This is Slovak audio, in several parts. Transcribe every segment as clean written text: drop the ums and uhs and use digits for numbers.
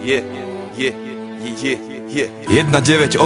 1984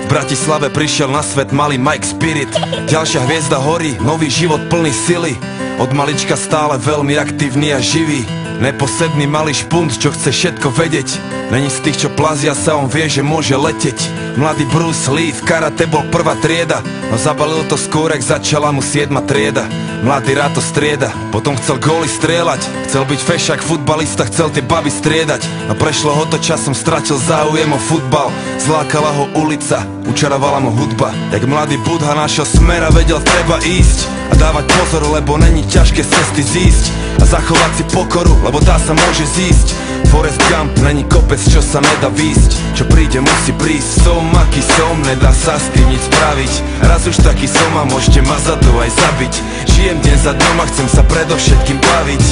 v Bratislave prišiel na svet malý Mike Spirit. Ďalšia hviezda horí, nový život plný sily. Od malička stále veľmi aktívny a živý. Neposedný malý špunt, čo chce všetko vedieť. Není z tých, čo plazia sa, on vie, že môže leteť. Mladý Bruce Lee v karate bol prvá trieda, no zabalil to skôr, jak začala mu 7. trieda. Mladý rád to strieda, potom chcel góly strieľať. Chcel byť fešák futbalista, chcel tie baby striedať. No prešlo ho to časom, stratil záujem o futbal. Zlákala ho ulica, učarovala mu hudba. Jak mladý Budha našiel smer a vedel, treba ísť a dávať pozor, lebo není ťažké z cesty zísť a zachovať si pokoru, lebo tá sa môže zísť. Forrest Gump není kopec, čo sa nedá výsť. Čo príde, musí prísť. Som aký som, nedá sa s tým nič spraviť. Raz už taký som a môžete ma za to aj zabiť. Žijem deň za dňom a chcem sa predovšetkým baviť.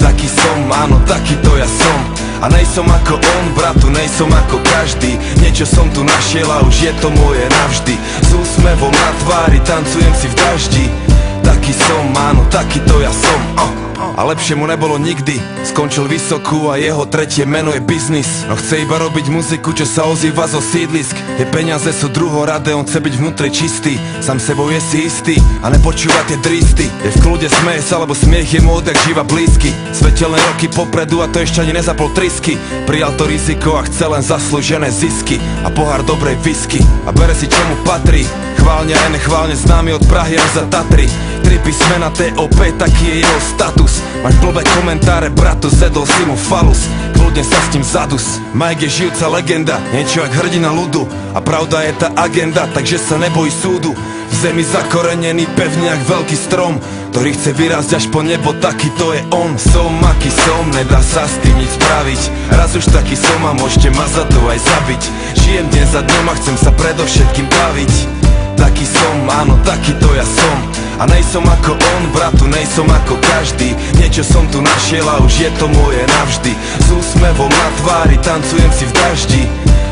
Taký som, áno, taký to ja som. A nejsom ako on, bratu, nejsom ako každý. Niečo som tu našiel a už je to moje navždy. S úsmevom na tvári, tancujem si v daždi. Taký som, áno, taký to ja som. A lepšie mu nebolo nikdy. Skončil vysokú a jeho tretie meno je biznis. No chce iba robiť muziku, čo sa ozýva zo sídlisk. Tie peniaze sú druhoradé, on chce byť vnútri čistý. Sám sebou je si istý a nepočúva tie dristy. Je v kľude, smeje sa, lebo smiech je mu odjak živa blízky. Svetelné roky popredu a to ešte ani nezapol trisky. Prijal to riziko a chce len zaslúžené zisky a pohár dobrej whisky. A bere si, čo mu patrí. Chválne aj nechválne známy od Prahy až za Tatry. 3 písmena TOP, taký je jeho status. Máš blbé komentáre, bratu, zedol si mu falus. Kľudne sa s tým zadus. Mike je žijúca legenda, niečo jak hrdina ľudu. A pravda je tá agenda, takže sa neboj súdu. V zemi zakorenený pevne jak veľký strom, ktorý chce vyrásť až po nebo, taký to je on. Som aký som, nedá sa s tým nič spraviť. Raz už taký som a môžete ma za to aj zabiť. Žijem deň za dňom a chcem sa predovšetkým baviť. Taký som, áno, taký to ja som. A nejsom ako on, bratu, nejsom ako každý. Niečo som tu našiel a už je to moje navždy. S úsmevom na tvári, tancujem si v daždi.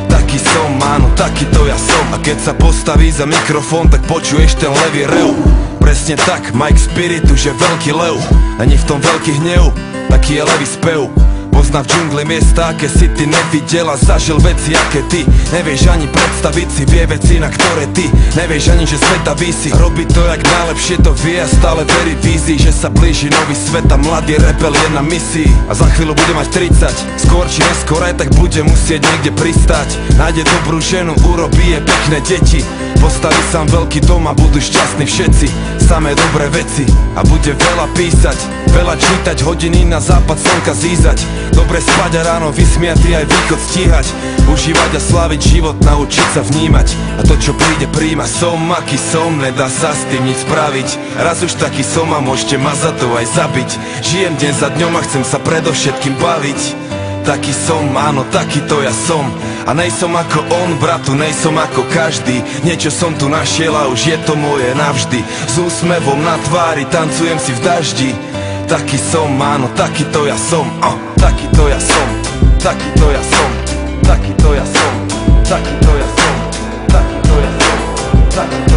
Taký som, áno, taký to ja som. A keď sa postaví za mikrofón, tak počuješ ten levý rev. Presne tak, Mike Spirit už je veľký lev. Není v tom veľký hnev, taký je levý spev. Pozná v džungli miesta, aké si ty nevidel a zažil veci, aké ty nevieš ani predstaviť si. Vie veci, na ktoré ty nevieš ani, že sveta visí. Robí to jak najlepšie to vie a stále verí vízii, že sa blíži nový svet a mladý rebel je na misii. A za chvíľu bude mať 30, skôr či neskôr aj tak bude musieť niekde pristať. Nájde dobrú ženu, urobí je pekné deti. Postaví sám veľký dom a budú šťastní všetci. Samé dobré veci a bude veľa písať, veľa čítať, hodiny na západ slnka zízať. Dobre spať a ráno vysmiatý aj východ stíhať. Užívať a sláviť život, naučiť sa vnímať. A to čo príde príjma. Som aký som, nedá sa s tým nič spraviť. Raz už taký som a môžete ma za to aj zabiť. Žijem deň za dňom a chcem sa predovšetkým baviť. Taký som, áno, taký to ja som. A nejsom ako on, bratu, nejsom ako každý. Niečo som tu našiel a už je to moje navždy. S úsmevom na tvári, tancujem si v daždi. Taký som, áno, taký to ja som. Taký to ja som, taký to ja som, taký to ja som, taký to ja som, taký to ja som, taký to ja som.